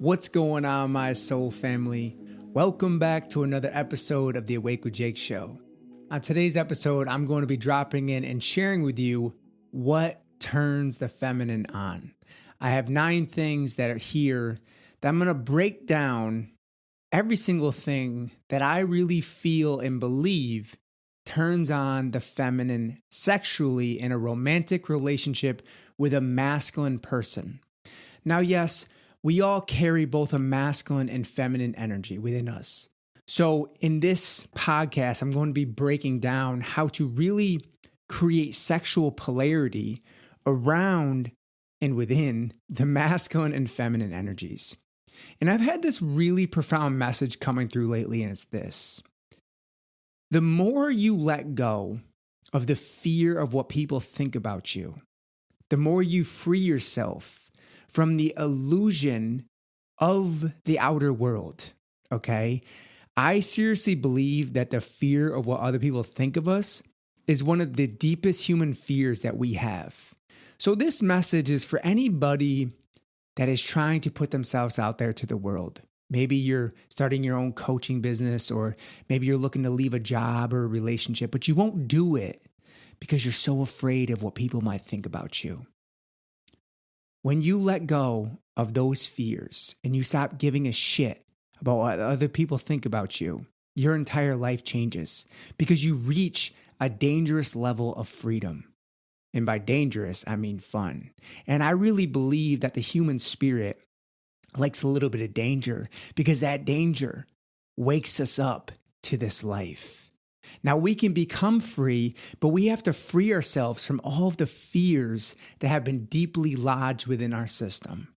What's going on, my soul family? Welcome back to another episode of the Awake with Jake show. On today's episode, I'm going to be dropping in and sharing with you what turns the feminine on. I have 9 things that are here that I'm going to break down every single thing that I really feel and believe turns on the feminine sexually in a romantic relationship with a masculine person. Now, yes, we all carry both a masculine and feminine energy within us. So in this podcast, I'm going to be breaking down how to really create sexual polarity around and within the masculine and feminine energies. And I've had this really profound message coming through lately, and it's this. The more you let go of the fear of what people think about you, the more you free yourself from the illusion of the outer world, okay? I seriously believe that the fear of what other people think of us is one of the deepest human fears that we have. So this message is for anybody that is trying to put themselves out there to the world. Maybe you're starting your own coaching business, or maybe you're looking to leave a job or a relationship, but you won't do it because you're so afraid of what people might think about you. When you let go of those fears and you stop giving a shit about what other people think about you, your entire life changes because you reach a dangerous level of freedom. And by dangerous, I mean fun. And I really believe that the human spirit likes a little bit of danger because that danger wakes us up to this life. Now, we can become free, but we have to free ourselves from all of the fears that have been deeply lodged within our system.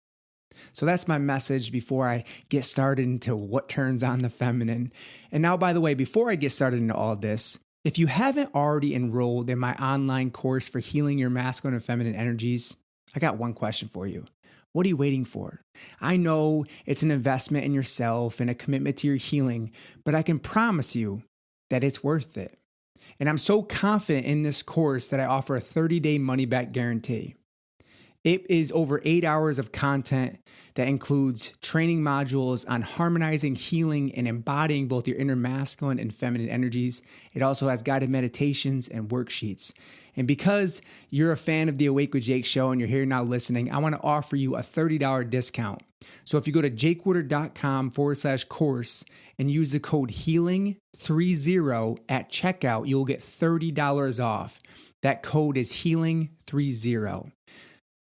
So that's my message before I get started into what turns on the feminine. And now, by the way, before I get started into all this, if you haven't already enrolled in my online course for healing your masculine and feminine energies, I got one question for you. What are you waiting for? I know it's an investment in yourself and a commitment to your healing, but I can promise you that it's worth it. And I'm so confident in this course that I offer a 30-day money-back guarantee. It is over 8 hours of content that includes training modules on harmonizing, healing, and embodying both your inner masculine and feminine energies. It also has guided meditations and worksheets. And because you're a fan of the Awake with Jake show and you're here now listening, I want to offer you a $30 discount. So if you go to jakewoodard.com/course and use the code HEALING30 at checkout, you'll get $30 off. That code is HEALING30.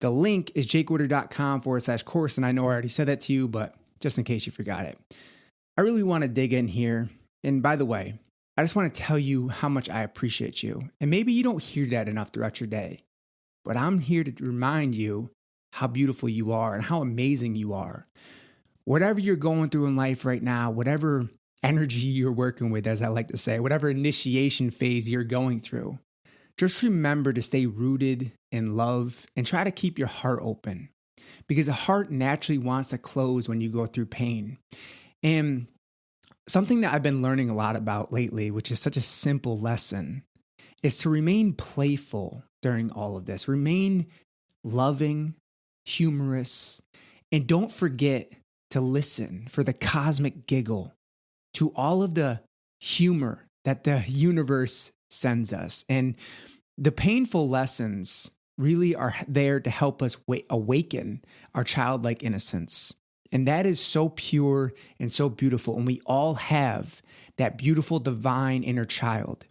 The link is jakewoodard.com/course, and I know I already said that to you, but just in case you forgot it. I really want to dig in here. And by the way, I just want to tell you how much I appreciate you. And maybe you don't hear that enough throughout your day, but I'm here to remind you how beautiful you are and how amazing you are. Whatever you're going through in life right now, whatever energy you're working with, as I like to say, whatever initiation phase you're going through, just remember to stay rooted in love and try to keep your heart open, because the heart naturally wants to close when you go through pain. And something that I've been learning a lot about lately, which is such a simple lesson, is to remain playful during all of this. Remain loving, humorous, and don't forget to listen for the cosmic giggle to all of the humor that the universe sends us. And the painful lessons really are there to help us awaken our childlike innocence. And that is so pure and so beautiful. And we all have that beautiful divine inner child.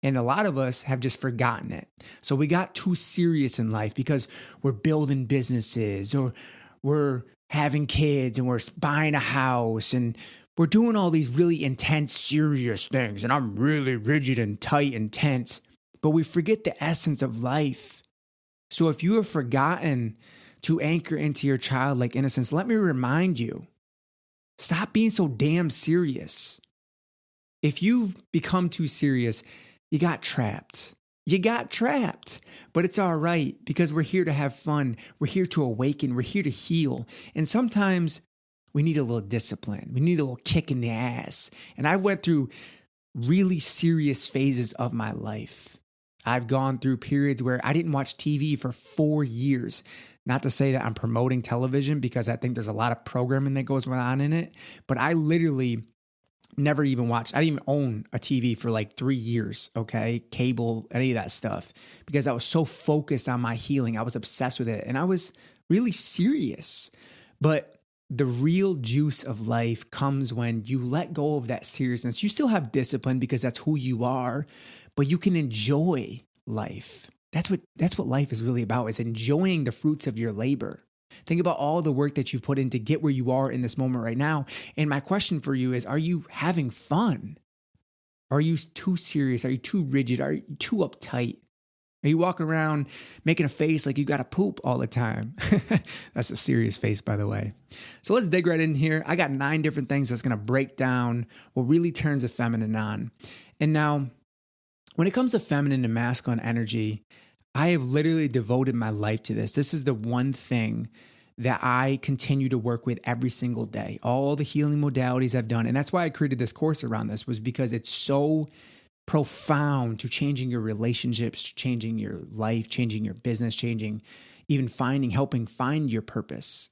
And a lot of us have just forgotten it. So we got too serious in life because we're building businesses, or we're having kids, and we're buying a house, and we're doing all these really intense, serious things. And I'm really rigid and tight and tense. But we forget the essence of life. So if you have forgotten to anchor into your childlike innocence, let me remind you, stop being so damn serious. If you've become too serious, you got trapped. You got trapped. But it's all right, because we're here to have fun. We're here to awaken. We're here to heal. And sometimes we need a little discipline. We need a little kick in the ass. And I went through really serious phases of my life. I've gone through periods where I didn't watch TV for 4 years. Not to say that I'm promoting television, because I think there's a lot of programming that goes on in it, but I literally never even watched. I didn't even own a TV for like 3 years, okay? Cable, any of that stuff, because I was so focused on my healing. I was obsessed with it, and I was really serious. But the real juice of life comes when you let go of that seriousness. You still have discipline because that's who you are, but you can enjoy life. That's what life is really about, is enjoying the fruits of your labor. Think about all the work that you've put in to get where you are in this moment right now. And my question for you is, are you having fun? Are you too serious? Are you too rigid? Are you too uptight? Are you walking around making a face like you got to poop all the time? That's a serious face, by the way. So let's dig right in here. I got 9 different things that's going to break down what really turns the feminine on. And now, when it comes to feminine and masculine energy, I have literally devoted my life to this. This is the one thing that I continue to work with every single day. All the healing modalities I've done. And that's why I created this course around this, was because it's so profound to changing your relationships, changing your life, changing your business, helping find your purpose.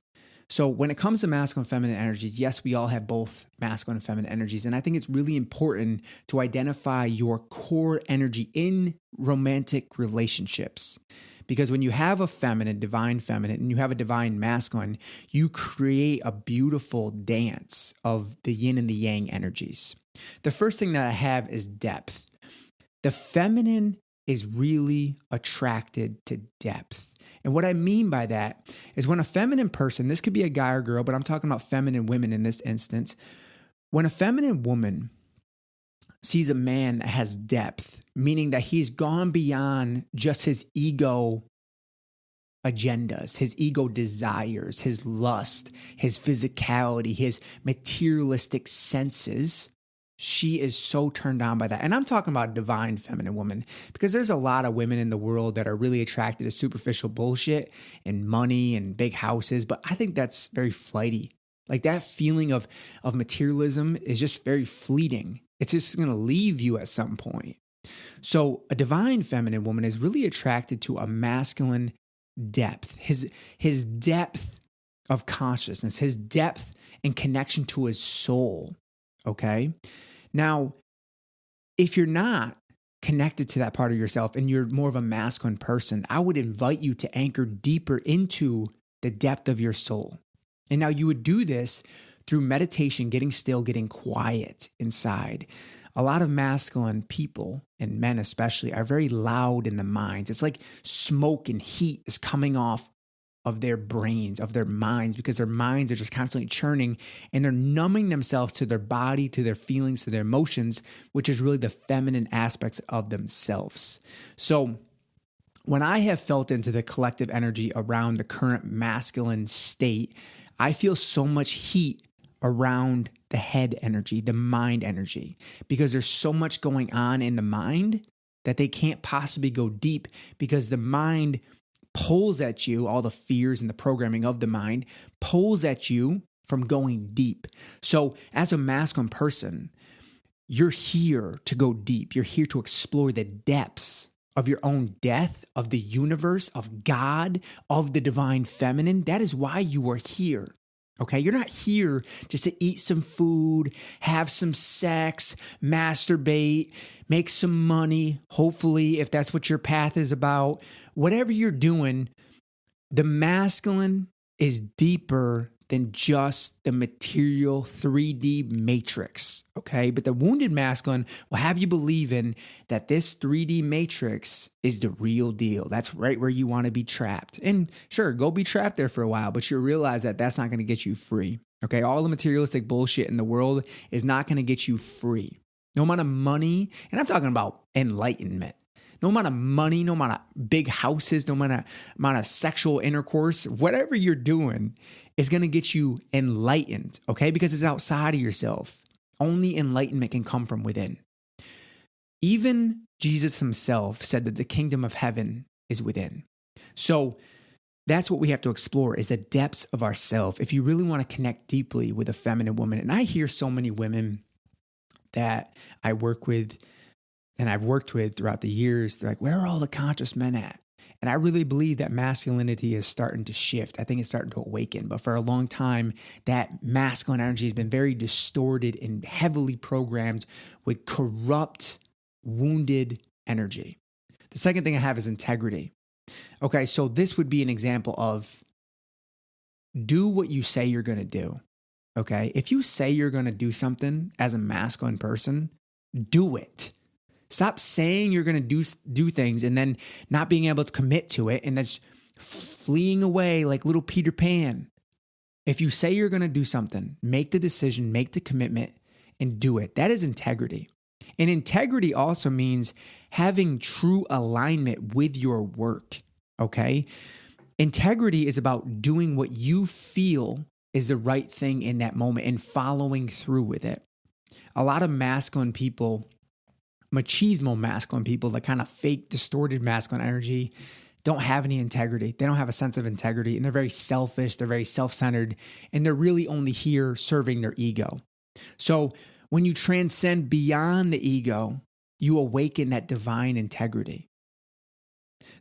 So when it comes to masculine and feminine energies, yes, we all have both masculine and feminine energies. And I think it's really important to identify your core energy in romantic relationships. Because when you have a divine feminine, and you have a divine masculine, you create a beautiful dance of the yin and the yang energies. The first thing that I have is depth. The feminine is really attracted to depth. And what I mean by that is, when a feminine person, this could be a guy or girl, but I'm talking about feminine women in this instance. When a feminine woman sees a man that has depth, meaning that he's gone beyond just his ego agendas, his ego desires, his lust, his physicality, his materialistic senses, she is so turned on by that. And I'm talking about a divine feminine woman, because there's a lot of women in the world that are really attracted to superficial bullshit and money and big houses. But I think that's very flighty. Like, that feeling of materialism is just very fleeting. It's just going to leave you at some point. So a divine feminine woman is really attracted to a masculine depth, his depth of consciousness, his depth and connection to his soul. Okay. Now, if you're not connected to that part of yourself and you're more of a masculine person, I would invite you to anchor deeper into the depth of your soul. And now you would do this through meditation, getting still, getting quiet inside. A lot of masculine people, and men especially, are very loud in the minds. It's like smoke and heat is coming off of their brains, of their minds, because their minds are just constantly churning, and they're numbing themselves to their body, to their feelings, to their emotions, which is really the feminine aspects of themselves. So when I have felt into the collective energy around the current masculine state, I feel so much heat around the head energy, the mind energy, because there's so much going on in the mind that they can't possibly go deep, because the mind pulls at you, all the fears and the programming of the mind pulls at you from going deep. So as a masculine person, you're here to go deep. You're here to explore the depths of your own death, of the universe, of God, of the divine feminine. That is why you are here. Okay, you're not here just to eat some food, have some sex, masturbate, make some money, hopefully, if that's what your path is about. Whatever you're doing, the masculine is deeper than just the material 3D matrix, okay? But the wounded masculine will have you believing that this 3D matrix is the real deal. That's right where you want to be trapped. And sure, go be trapped there for a while, but you'll realize that that's not going to get you free, okay? All the materialistic bullshit in the world is not going to get you free. No amount of money, and I'm talking about enlightenment. No amount of money, no amount of big houses, no amount of sexual intercourse, whatever you're doing is going to get you enlightened, okay? Because it's outside of yourself. Only enlightenment can come from within. Even Jesus himself said that the kingdom of heaven is within. So that's what we have to explore, is the depths of ourself. If you really want to connect deeply with a feminine woman, and I hear so many women that I work with and I've worked with throughout the years, they're like, where are all the conscious men at? And I really believe that masculinity is starting to shift. I think it's starting to awaken. But for a long time, that masculine energy has been very distorted and heavily programmed with corrupt, wounded energy. The second thing I have is integrity. Okay, so this would be an example of do what you say you're going to do. Okay, if you say you're going to do something as a masculine person, do it. Stop saying you're going to do things and then not being able to commit to it and that's fleeing away like little Peter Pan. If you say you're going to do something, make the decision, make the commitment, and do it. That is integrity. And integrity also means having true alignment with your work, okay? Integrity is about doing what you feel is the right thing in that moment and following through with it. A lot of masculine people, machismo masculine people, that kind of fake, distorted masculine energy, don't have any integrity. They don't have a sense of integrity, and they're very selfish, they're very self-centered, and they're really only here serving their ego. So when you transcend beyond the ego, you awaken that divine integrity.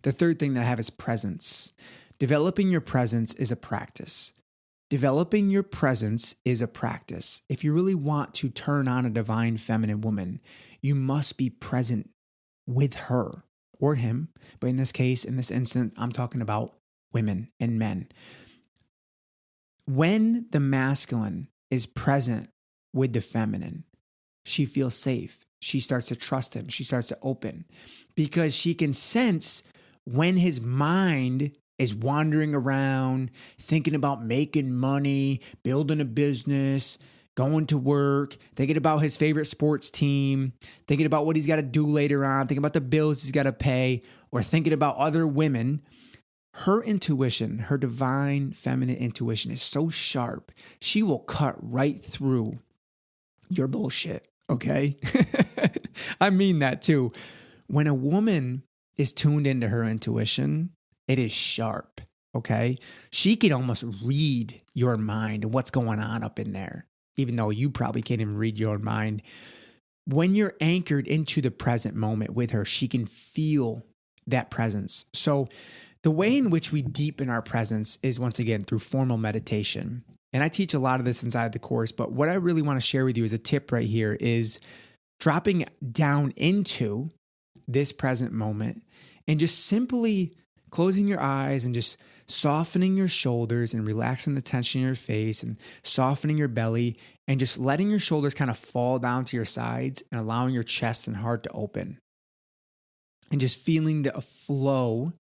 The third thing that I have is presence. Developing your presence is a practice. Developing your presence is a practice. If you really want to turn on a divine feminine woman, you must be present with her or him. But in this case, in this instance, I'm talking about women and men. When the masculine is present with the feminine, she feels safe. She starts to trust him. She starts to open because she can sense when his mind is wandering around, thinking about making money, building a business, going to work, thinking about his favorite sports team, thinking about what he's got to do later on, thinking about the bills he's got to pay, or thinking about other women. Her intuition, her divine feminine intuition is so sharp, she will cut right through your bullshit, okay? I mean that too. When a woman is tuned into her intuition, it is sharp, okay? She can almost read your mind and what's going on up in there, even though you probably can't even read your own mind. When you're anchored into the present moment with her, she can feel that presence. So the way in which we deepen our presence is, once again, through formal meditation. And I teach a lot of this inside the course, but what I really want to share with you as a tip right here is dropping down into this present moment and just simply closing your eyes and just softening your shoulders and relaxing the tension in your face and softening your belly and just letting your shoulders kind of fall down to your sides and allowing your chest and heart to open and just feeling the flow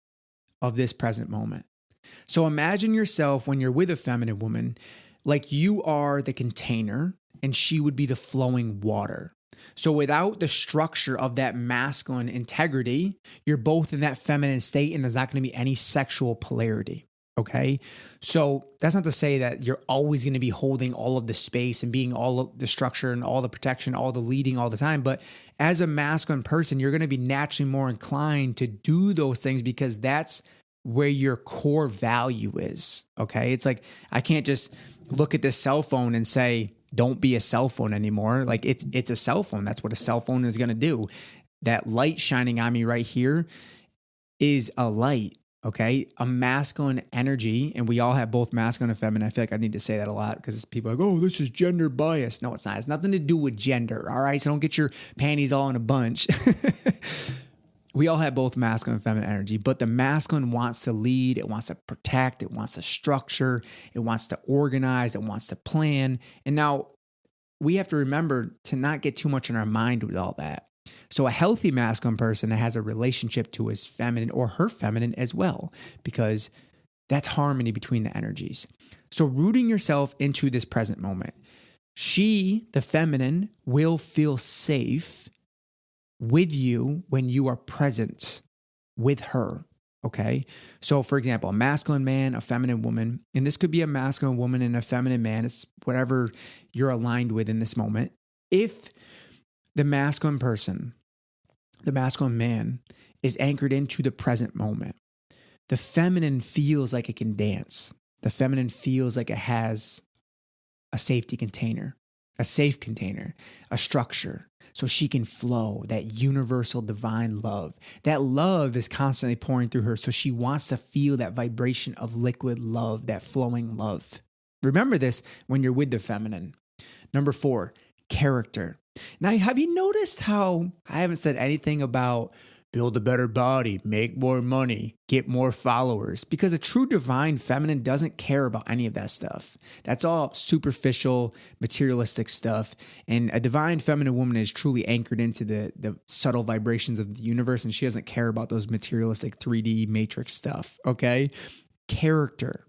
of this present moment. So imagine yourself when you're with a feminine woman, like you are the container and she would be the flowing water. So without the structure of that masculine integrity, you're both in that feminine state and there's not going to be any sexual polarity. Okay. So that's not to say that you're always going to be holding all of the space and being all of the structure and all the protection, all the leading all the time. But as a masculine person, you're going to be naturally more inclined to do those things because that's where your core value is. Okay. It's like, I can't just look at this cell phone and say, don't be a cell phone anymore. Like it's a cell phone. That's what a cell phone is going to do. That light shining on me right here is a light. Okay. A masculine energy. And we all have both masculine and feminine. I feel like I need to say that a lot because people are like, oh, this is gender bias. No, it's not. It's nothing to do with gender. All right. So don't get your panties all in a bunch. We all have both masculine and feminine energy, but the masculine wants to lead, it wants to protect, it wants to structure, it wants to organize, it wants to plan. And now we have to remember to not get too much in our mind with all that. So a healthy masculine person has a relationship to his feminine or her feminine as well, because that's harmony between the energies. So rooting yourself into this present moment. She, the feminine, will feel safe with you when you are present with her, okay? So for example, a masculine man, a feminine woman, and this could be a masculine woman and a feminine man, it's whatever you're aligned with in this moment. If the masculine person, the masculine man is anchored into the present moment, the feminine feels like it can dance. The feminine feels like it has a safety container. a safe container, a structure, so she can flow, that universal divine love. That love is constantly pouring through her, so she wants to feel that vibration of liquid love, that flowing love. Remember this when you're with the feminine. Number 4, character. Now, have you noticed how I haven't said anything about build a better body, make more money, get more followers? Because a true divine feminine doesn't care about any of that stuff. That's all superficial, materialistic stuff. And a divine feminine woman is truly anchored into the subtle vibrations of the universe, and she doesn't care about those materialistic 3D matrix stuff, okay? Character.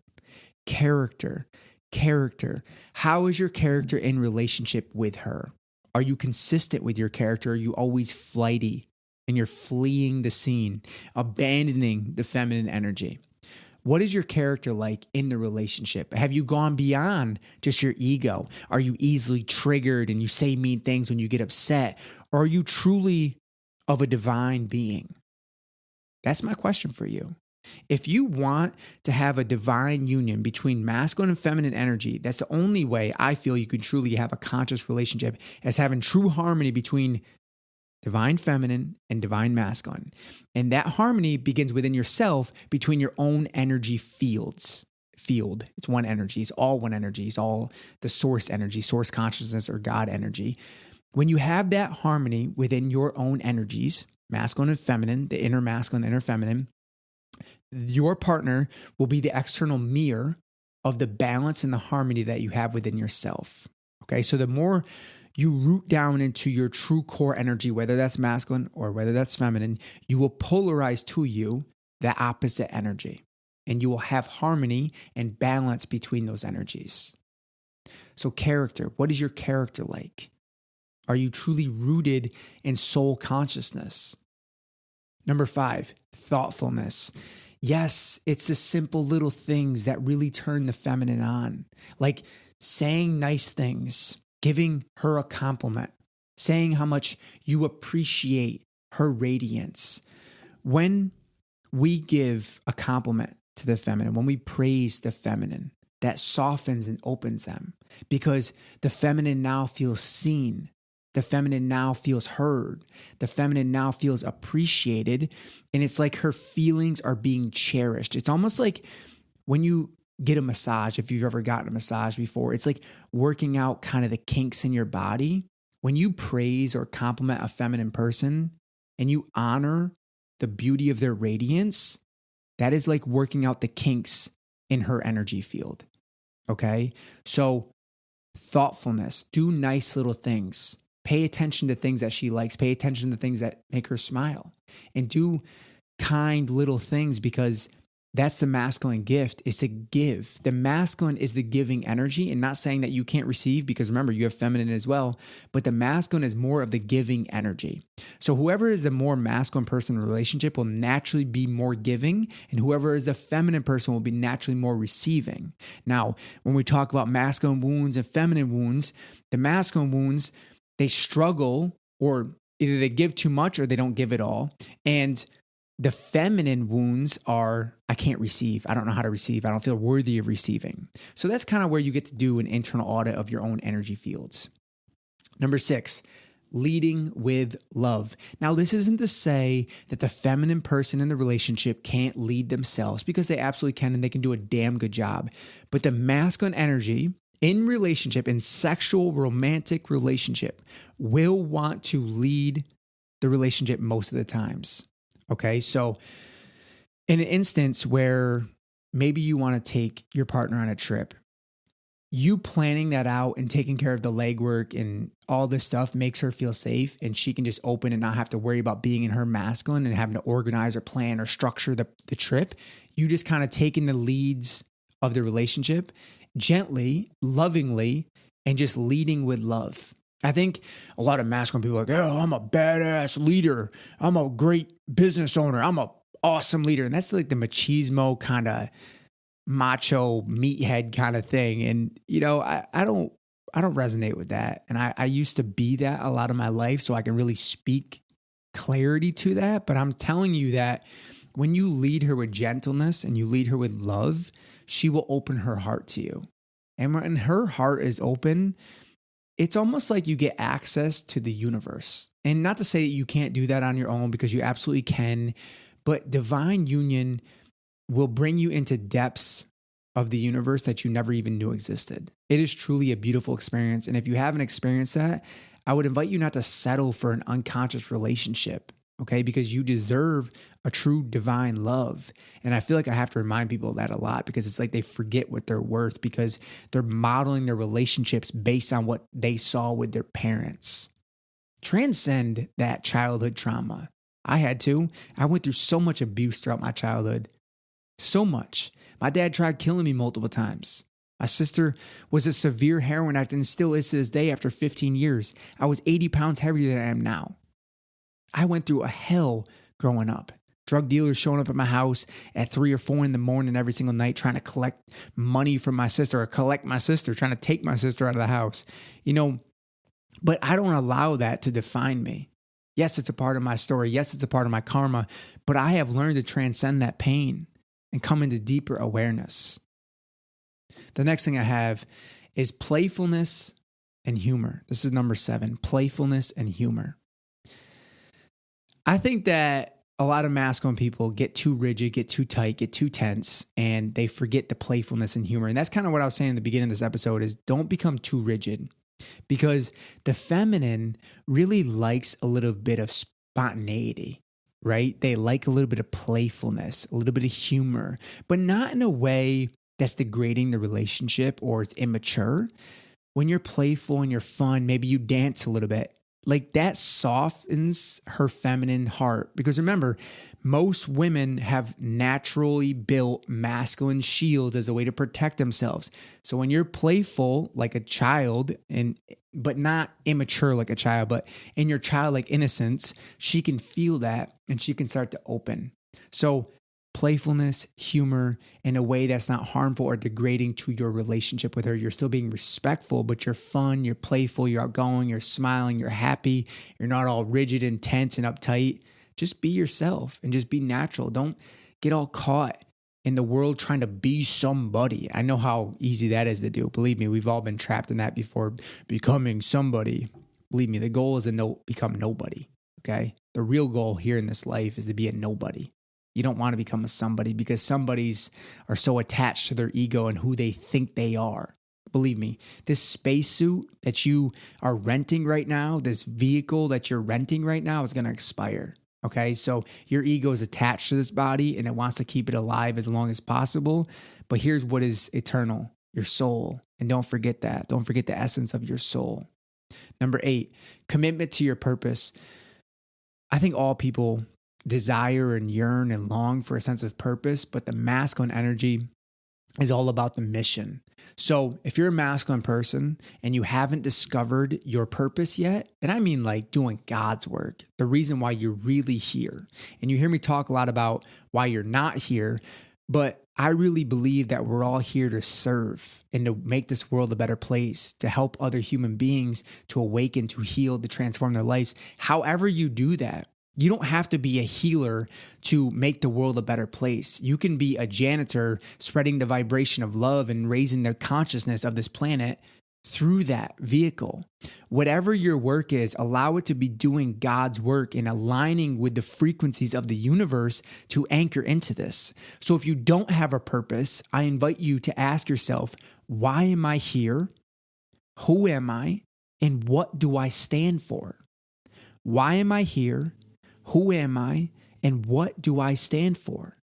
How is your character in relationship with her? Are you consistent with your character? Are you always flighty and you're fleeing the scene, abandoning the feminine energy? What is your character like in the relationship? Have you gone beyond just your ego? Are you easily triggered and you say mean things when you get upset? Or are you truly of a divine being? That's my question for you. If you want to have a divine union between masculine and feminine energy, that's the only way I feel you can truly have a conscious relationship, as having true harmony between divine feminine and divine masculine. And that harmony begins within yourself, between your own energy fields. It's one energy. It's all one energy. It's all the source energy, source consciousness, or God energy. When you have that harmony within your own energies, masculine and feminine, the inner masculine, inner feminine, your partner will be the external mirror of the balance and the harmony that you have within yourself. Okay, so the more you root down into your true core energy, whether that's masculine or whether that's feminine, you will polarize to you the opposite energy, and you will have harmony and balance between those energies. So character, what is your character like? Are you truly rooted in soul consciousness? Number 5, thoughtfulness. Yes, it's the simple little things that really turn the feminine on, like saying nice things, giving her a compliment, saying how much you appreciate her radiance. When we give a compliment to the feminine, when we praise the feminine, that softens and opens them, because the feminine now feels seen. The feminine now feels heard. The feminine now feels appreciated. And it's like her feelings are being cherished. It's almost like when you get a massage, if you've ever gotten a massage before, it's like working out kind of the kinks in your body. When you praise or compliment a feminine person and you honor the beauty of their radiance, that is like working out the kinks in her energy field. Okay? So thoughtfulness, do nice little things. Pay attention to things that she likes. Pay attention to things that make her smile. And do kind little things, because that's the masculine gift, is to give. The masculine is the giving energy, and not saying that you can't receive, because remember, you have feminine as well, but the masculine is more of the giving energy. So whoever is the more masculine person in a relationship will naturally be more giving, and whoever is the feminine person will be naturally more receiving. Now, when we talk about masculine wounds and feminine wounds, the masculine wounds, they struggle, or either they give too much or they don't give at all. And the feminine wounds are, I can't receive. I don't know how to receive. I don't feel worthy of receiving. So that's kind of where you get to do an internal audit of your own energy fields. Number 6, leading with love. Now, this isn't to say that the feminine person in the relationship can't lead themselves, because they absolutely can, and they can do a damn good job. But the masculine energy in relationship, in sexual romantic relationship, will want to lead the relationship most of the times. Okay, so in an instance where maybe you want to take your partner on a trip, you planning that out and taking care of the legwork and all this stuff makes her feel safe, and she can just open and not have to worry about being in her masculine and having to organize or plan or structure the trip. You just kind of taking the leads of the relationship gently, lovingly, and just leading with love. I think a lot of masculine people are like, oh, I'm a badass leader. I'm a great business owner. I'm an awesome leader. And that's like the machismo kind of macho meathead kind of thing. And, you know, I don't resonate with that. And I used to be that a lot of my life, so I can really speak clarity to that. But I'm telling you that when you lead her with gentleness and you lead her with love, she will open her heart to you. And when her heart is open, it's almost like you get access to the universe. And not to say that you can't do that on your own, because you absolutely can, but divine union will bring you into depths of the universe that you never even knew existed. It is truly a beautiful experience. And if you haven't experienced that, I would invite you not to settle for an unconscious relationship, okay? Because you deserve a true divine love. And I feel like I have to remind people of that a lot, because it's like they forget what they're worth because they're modeling their relationships based on what they saw with their parents. Transcend that childhood trauma. I had to. I went through so much abuse throughout my childhood. So much. My dad tried killing me multiple times. My sister was a severe heroin addict and still is to this day after 15 years. I was 80 pounds heavier than I am now. I went through a hell growing up. Drug dealers showing up at my house at 3 or 4 in the morning every single night trying to collect money from my sister or collect my sister, trying to take my sister out of the house. But I don't allow that to define me. Yes, it's a part of my story. Yes, it's a part of my karma, but I have learned to transcend that pain and come into deeper awareness. The next thing I have is playfulness and humor. This is number 7, playfulness and humor. I think that a lot of masculine people get too rigid, get too tight, get too tense, and they forget the playfulness and humor. And that's kind of what I was saying in the beginning of this episode is don't become too rigid, because the feminine really likes a little bit of spontaneity, right? They like a little bit of playfulness, a little bit of humor, but not in a way that's degrading the relationship or it's immature. When you're playful and you're fun, maybe you dance a little bit. Like that softens her feminine heart. Because remember, most women have naturally built masculine shields as a way to protect themselves. So when you're playful like a child, but not immature like a child, but in your childlike innocence, she can feel that and she can start to open. So playfulness, humor in a way that's not harmful or degrading to your relationship with her. You're still being respectful, but you're fun, you're playful, you're outgoing, you're smiling, you're happy. You're not all rigid and tense and uptight. Just be yourself and just be natural. Don't get all caught in the world trying to be somebody. I know how easy that is to do. Believe me, we've all been trapped in that before, becoming somebody. Believe me, the goal is to become nobody, okay? The real goal here in this life is to be a nobody. You don't want to become a somebody, because somebodies are so attached to their ego and who they think they are. Believe me, this spacesuit that you are renting right now, this vehicle that you're renting right now is going to expire. Okay, so your ego is attached to this body and it wants to keep it alive as long as possible. But here's what is eternal: your soul. And don't forget that. Don't forget the essence of your soul. Number 8, commitment to your purpose. I think all people desire and yearn and long for a sense of purpose, but the masculine energy is all about the mission. So if you're a masculine person and you haven't discovered your purpose yet, and I mean like doing God's work, the reason why you're really here, and you hear me talk a lot about why you're not here, but I really believe that we're all here to serve and to make this world a better place, to help other human beings to awaken, to heal, to transform their lives. However you do that, you don't have to be a healer to make the world a better place. You can be a janitor spreading the vibration of love and raising the consciousness of this planet through that vehicle. Whatever your work is, allow it to be doing God's work and aligning with the frequencies of the universe to anchor into this. So if you don't have a purpose, I invite you to ask yourself, why am I here? Who am I? And what do I stand for? Why am I here? Who am I, and what do I stand for?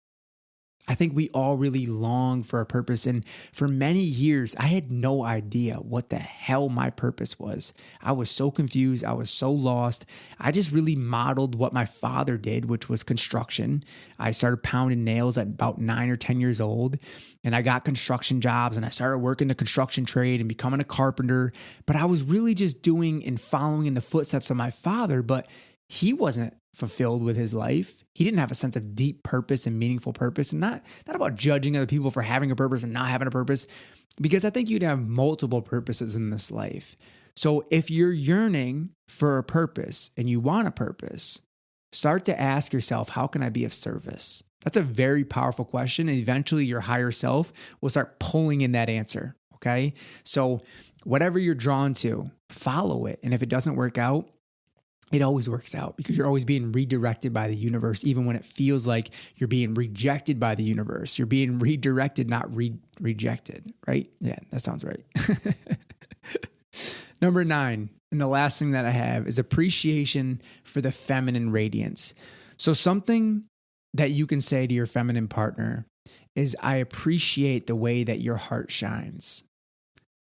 I think we all really long for a purpose, and for many years, I had no idea what the hell my purpose was. I was so confused. I was so lost. I just really modeled what my father did, which was construction. I started pounding nails at about 9 or 10 years old, and I got construction jobs, and I started working the construction trade and becoming a carpenter, but I was really just doing and following in the footsteps of my father, but he wasn't fulfilled with his life. He didn't have a sense of deep purpose and meaningful purpose, and not about judging other people for having a purpose and not having a purpose, because I think you'd have multiple purposes in this life. So if you're yearning for a purpose and you want a purpose, start to ask yourself, how can I be of service? That's a very powerful question, and eventually your higher self will start pulling in that answer, okay? So whatever you're drawn to, follow it. And if it doesn't work out, it always works out because you're always being redirected by the universe. Even when it feels like you're being rejected by the universe, you're being redirected, not rejected, right? Yeah, that sounds right. Number 9, and the last thing that I have is appreciation for the feminine radiance. So something that you can say to your feminine partner is, I appreciate the way that your heart shines.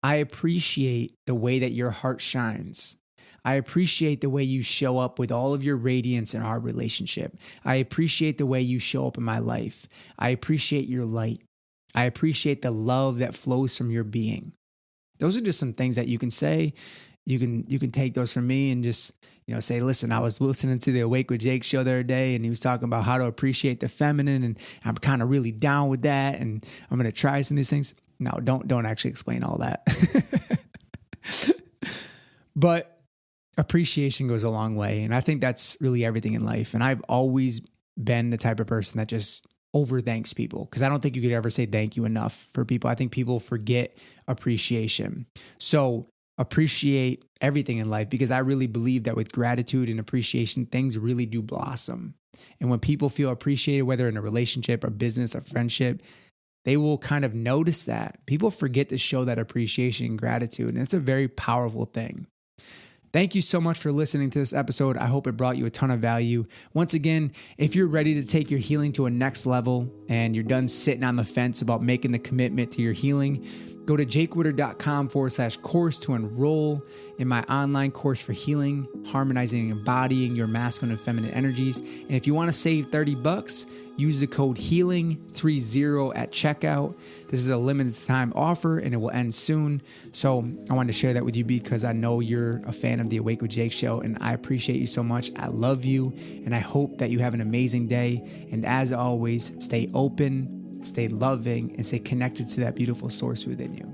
I appreciate the way that your heart shines. I appreciate the way you show up with all of your radiance in our relationship. I appreciate the way you show up in my life. I appreciate your light. I appreciate the love that flows from your being. Those are just some things that you can say. You can take those from me and just, say, listen, I was listening to the Awake with Jake show the other day, and he was talking about how to appreciate the feminine, and I'm kind of really down with that, and I'm going to try some of these things. No, don't actually explain all that. But appreciation goes a long way. And I think that's really everything in life. And I've always been the type of person that just overthanks people, because I don't think you could ever say thank you enough for people. I think people forget appreciation. So appreciate everything in life, because I really believe that with gratitude and appreciation, things really do blossom. And when people feel appreciated, whether in a relationship or business or friendship, they will kind of notice that. People forget to show that appreciation and gratitude. And it's a very powerful thing. Thank you so much for listening to this episode. I hope it brought you a ton of value. Once again, if you're ready to take your healing to a next level and you're done sitting on the fence about making the commitment to your healing, go to jakewitter.com/course to enroll in my online course for healing, harmonizing and embodying your masculine and feminine energies. And if you want to save $30, use the code HEALING30 at checkout. This is a limited time offer and it will end soon. So I wanted to share that with you because I know you're a fan of the Awake with Jake show, and I appreciate you so much. I love you, and I hope that you have an amazing day. And as always, stay open, stay loving, and stay connected to that beautiful source within you.